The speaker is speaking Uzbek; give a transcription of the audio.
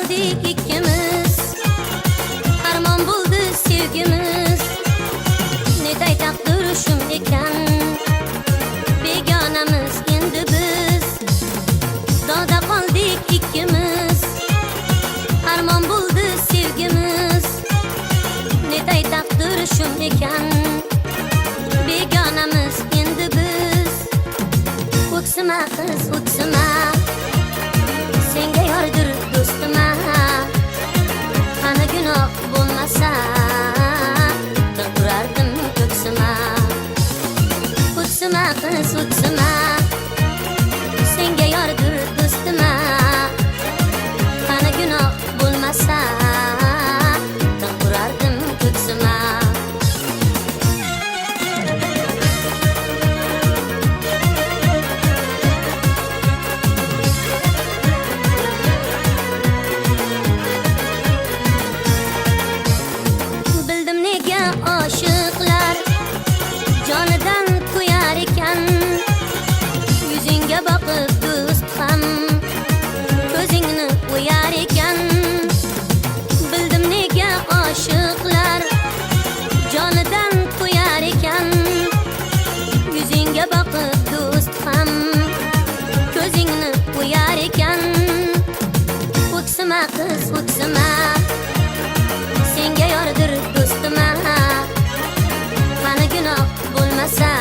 qoldik ikkimiz, armon bo'ldi sevgimiz. Netay taqdir shum ekan, begonamiz endi biz. Doda qoldik ikkimiz, armon bo'ldi sevgimiz. Netay taqdir shum ekan, begonamiz endi biz. O'ksima qiz o'ksima, senga yordir do'stima. Qani gunoh bo'lmasa, turardim ko'ksima. O'ksima qiz o'ksima, senga yordir do'stima. Qani gunoh bo'lmasa, turardim ko'ksima. Bildim nega oshiqlar jonidan kuyar ekan. Yuzingga boqib do'st ham ko'zingni o'yar ekan. Bildim nega oshiqlar jonidan kuyar ekan. Yuzingga boqib do'st ham ko'zingni o'yar ekan. O'ksima qiz o'ksima, senga yordir do'stima. Qani gunoh bo'lmasa,